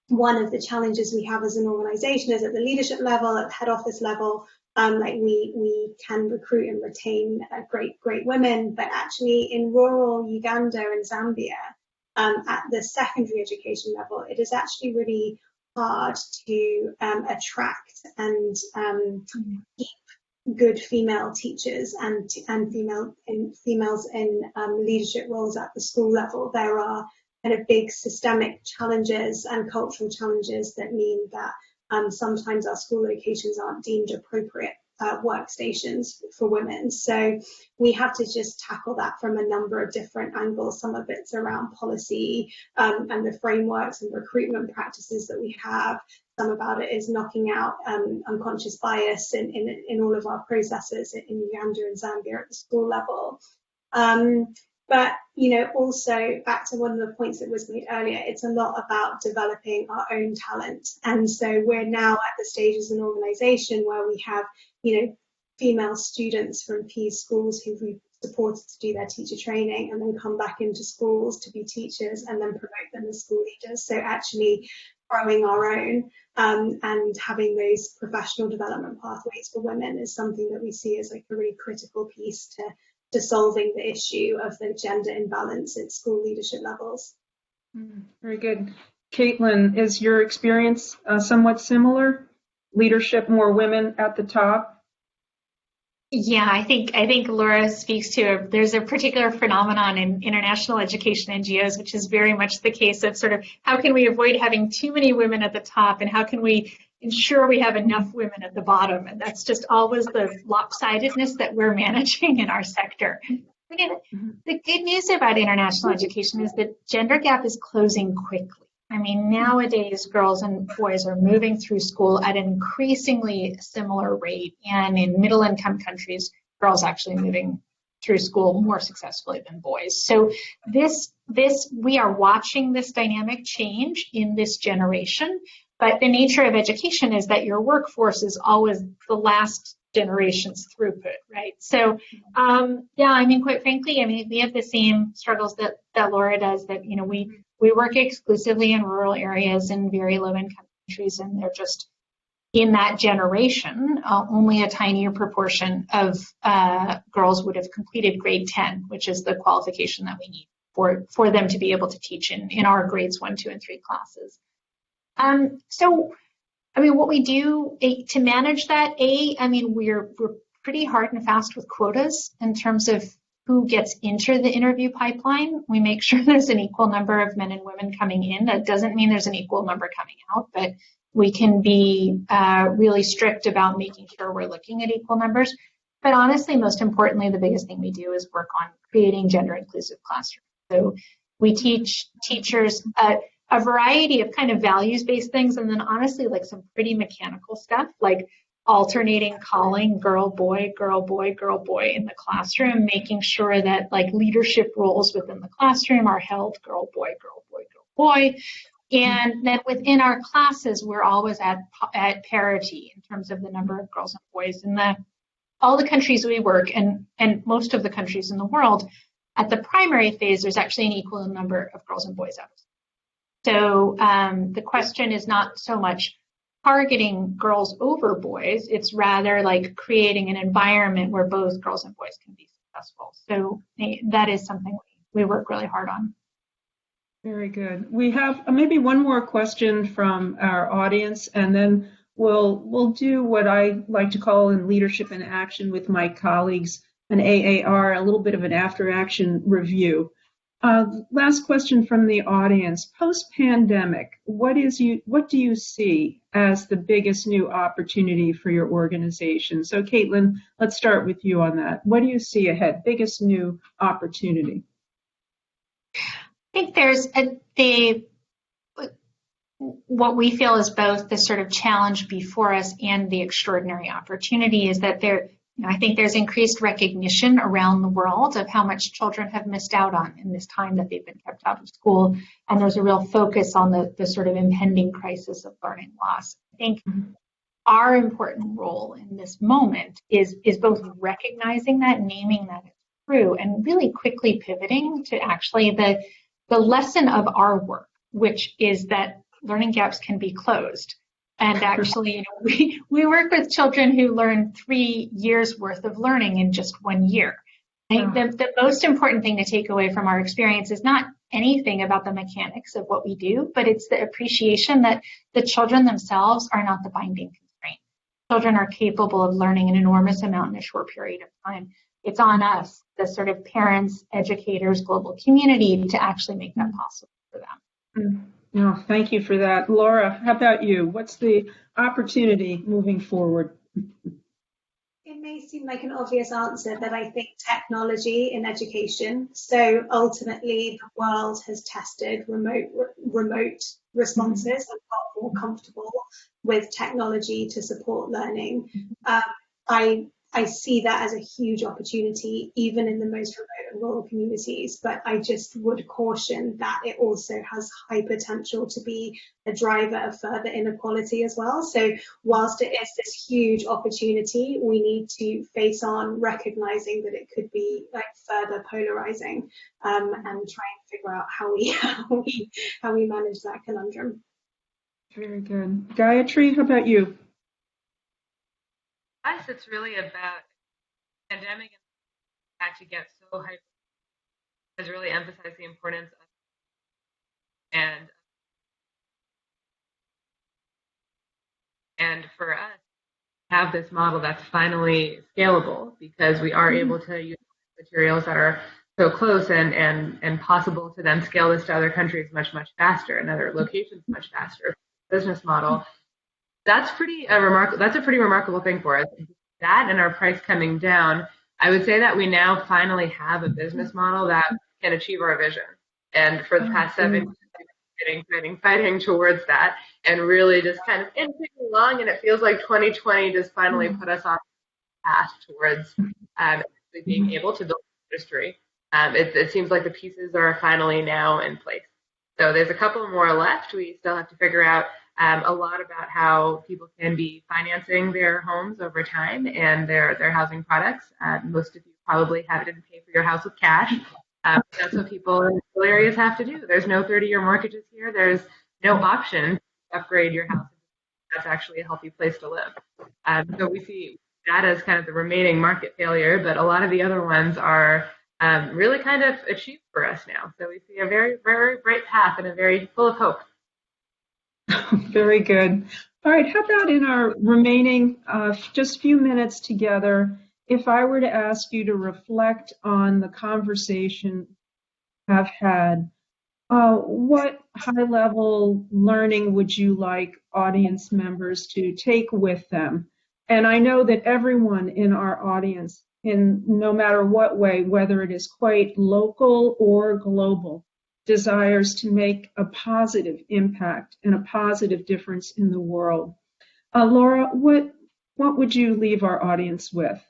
one of the challenges we have as an organisation is at the leadership level, at the head office level. We can recruit and retain great women, but actually in rural Uganda and Zambia, at the secondary education level, it is actually really hard to attract and keep good female teachers and females in leadership roles at the school level. There are kind of big systemic challenges and cultural challenges that mean that sometimes our school locations aren't deemed appropriate workstations for women. So we have to just tackle that from a number of different angles. Some of it's around policy and the frameworks and recruitment practices that we have. Some about it is knocking out unconscious bias in all of our processes in Uganda and Zambia at the school level. But, also back to one of the points that was made earlier, it's a lot about developing our own talent. And so we're now at the stage as an organisation where we have, female students from Peas schools who we've supported to do their teacher training and then come back into schools to be teachers and then promote them as school leaders. So actually growing our own and having those professional development pathways for women is something that we see as a really critical piece to solving the issue of the gender imbalance at school leadership levels. Very good. Caitlin, is your experience somewhat similar? Leadership, more women at the top? Yeah, I think Laura speaks to there's a particular phenomenon in international education NGOs, which is very much the case of sort of how can we avoid having too many women at the top, and how can we ensure we have enough women at the bottom. And that's just always the lopsidedness that we're managing in our sector. The good news about international education is that gender gap is closing quickly. I mean, nowadays, girls and boys are moving through school at an increasingly similar rate. And in middle-income countries, girls actually moving through school more successfully than boys. So we are watching this dynamic change in this generation. But the nature of education is that your workforce is always the last generation's throughput, right? So, yeah, I mean, quite frankly, I mean, we have the same struggles that Laura does, that, you know, we work exclusively in rural areas in very low income countries, and they're just, in that generation, only a tinier proportion of girls would have completed grade 10, which is the qualification that we need for them to be able to teach in our grades 1, 2, and 3 classes. So, I mean, what we do to manage that, I mean, we're pretty hard and fast with quotas in terms of who gets into the interview pipeline. We make sure there's an equal number of men and women coming in. That doesn't mean there's an equal number coming out, but we can be really strict about making sure we're looking at equal numbers. But honestly, most importantly, the biggest thing we do is work on creating gender-inclusive classrooms. So we teach teachers a variety of kind of values-based things, and then honestly, like some pretty mechanical stuff, like alternating calling girl, boy, girl, boy, girl, boy in the classroom, making sure that like leadership roles within the classroom are held girl, boy, girl, boy, girl, boy. And then within our classes, we're always at parity in terms of the number of girls and boys. In all the countries we work, and most of the countries in the world, at the primary phase, there's actually an equal number of girls and boys out of school. So the question is not so much targeting girls over boys, it's rather like creating an environment where both girls and boys can be successful. So that is something we work really hard on. Very good. We have maybe one more question from our audience, and then we'll do what I like to call in Leadership in Action with my colleagues, an AAR, a little bit of an after-action review. Last question from the audience. Post-pandemic, what do you see as the biggest new opportunity for your organization? So, Caitlin, let's start with you on that. What do you see ahead? Biggest new opportunity? I think there's what we feel is both the sort of challenge before us and the extraordinary opportunity is that I think there's increased recognition around the world of how much children have missed out on in this time that they've been kept out of school. And there's a real focus on the sort of impending crisis of learning loss. I think our important role in this moment is both recognizing that, naming that it's true, and really quickly pivoting to actually the lesson of our work, which is that learning gaps can be closed. And actually, we work with children who learn 3 years worth of learning in just 1 year. I think the most important thing to take away from our experience is not anything about the mechanics of what we do, but it's the appreciation that the children themselves are not the binding constraint. Children are capable of learning an enormous amount in a short period of time. It's on us, the sort of parents, educators, global community, to actually make that possible for them. Oh, thank you for that. Laura, how about you? What's the opportunity moving forward? It may seem like an obvious answer, but I think technology in education. So ultimately, the world has tested remote responses and got more comfortable with technology to support learning. I see that as a huge opportunity, even in the most remote and rural communities, but I just would caution that it also has high potential to be a driver of further inequality as well. So whilst it is this huge opportunity, we need to face on recognizing that it could be like further polarizing, and try and figure out how we manage that conundrum. Very good. Gayatri, how about you? Us, it's really about pandemic and actually get so hyper has really emphasized the importance of and for us have this model that's finally scalable because we are able to use materials that are so close and possible to then scale this to other countries much faster and other locations much faster. Business model. That's a pretty remarkable thing for us. That and our price coming down, I would say that we now finally have a business model that can achieve our vision. And for the past 7 years, fighting towards that, and really just kind of inching along. And it feels like 2020 just finally put us on the path towards actually being able to build an industry. It seems like the pieces are finally now in place. So there's a couple more left. We still have to figure out a lot about how people can be financing their homes over time and their housing products. Most of you probably didn't pay for your house with cash. That's what people in rural areas have to do. There's no 30-year mortgages here. There's no option to upgrade your house. That's actually a healthy place to live. So we see that as kind of the remaining market failure, but a lot of the other ones are really kind of achieved for us now. So we see a very, very bright path and a very full of hope. Very good. All right, how about in our remaining just few minutes together, if I were to ask you to reflect on the conversation I've had, what high-level learning would you like audience members to take with them? And I know that everyone in our audience, in no matter what way, whether it is quite local or global, desires to make a positive impact and a positive difference in the world. Laura, what would you leave our audience with?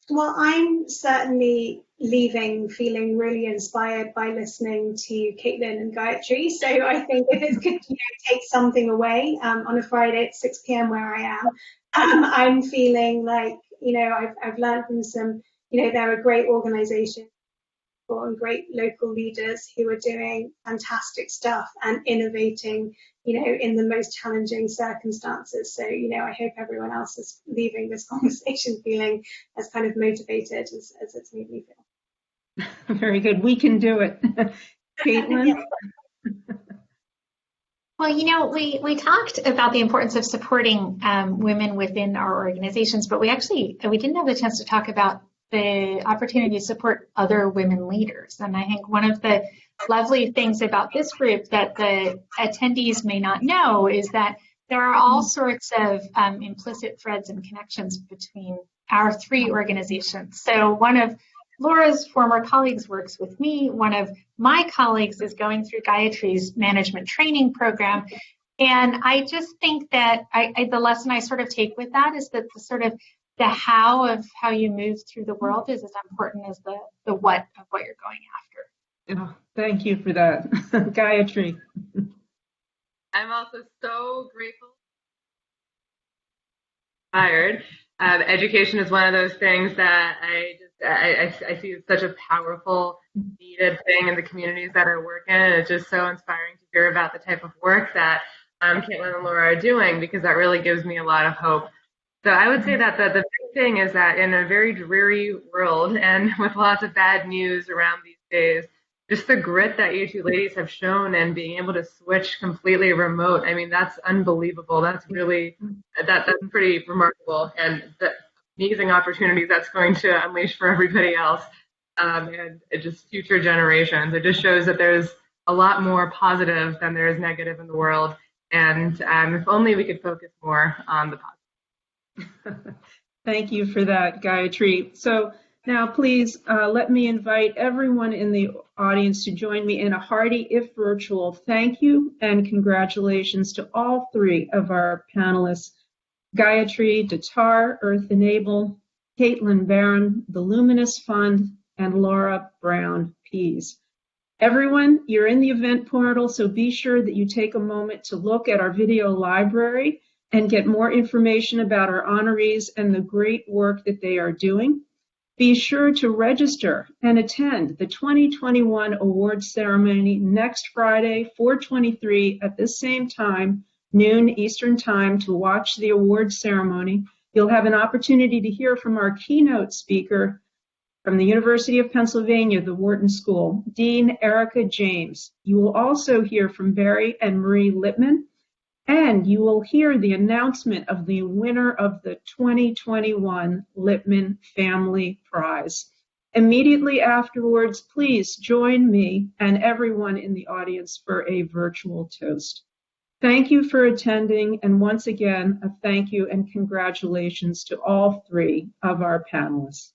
Well, I'm certainly leaving feeling really inspired by listening to Caitlin and Gayatri. So I think if it's good to take something away on a Friday at 6 p.m. where I am, I'm feeling like, I've learned from some, they're a great organization and great local leaders who are doing fantastic stuff and innovating, in the most challenging circumstances. So, I hope everyone else is leaving this conversation feeling as kind of motivated as it's made me feel. Very good. We can do it. Caitlin? Well, we talked about the importance of supporting women within our organizations, but we didn't have the chance to talk about the opportunity to support other women leaders. And I think one of the lovely things about this group that the attendees may not know is that there are all sorts of implicit threads and connections between our three organizations. So one of Laura's former colleagues works with me. One of my colleagues is going through Gayatri's management training program. And I just think that the lesson I sort of take with that is that the how of how you move through the world is as important as the what of what you're going after. Oh, thank you for that. Gayatri. I'm also so grateful. Inspired. Education is one of those things that I see as such a powerful, needed thing in the communities that I work in. And it's just so inspiring to hear about the type of work that Caitlin and Laura are doing, because that really gives me a lot of hope. So I would say that the big thing is that in a very dreary world and with lots of bad news around these days, just the grit that you two ladies have shown and being able to switch completely remote, I mean, that's unbelievable. That's really, that's pretty remarkable, and the amazing opportunities that's going to unleash for everybody else and just future generations. It just shows that there's a lot more positive than there is negative in the world. And if only we could focus more on the positive. Thank you for that, Gayatri. So now please let me invite everyone in the audience to join me in a hearty, if virtual, thank you and congratulations to all three of our panelists, Gayatri Datar, Earth Enable, Caitlin Barron, the Luminous Fund, and Laura Brown Pease. Everyone, you're in the event portal, so be sure that you take a moment to look at our video library and get more information about our honorees and the great work that they are doing. Be sure to register and attend the 2021 awards ceremony next Friday, 4/23, at this same time, noon Eastern Time, to watch the awards ceremony. You'll have an opportunity to hear from our keynote speaker from the University of Pennsylvania, the Wharton School, Dean Erica James. You will also hear from Barry and Marie Lipman, and you will hear the announcement of the winner of the 2021 Lipman Family Prize. Immediately afterwards, please join me and everyone in the audience for a virtual toast. Thank you for attending, and once again, a thank you and congratulations to all three of our panelists.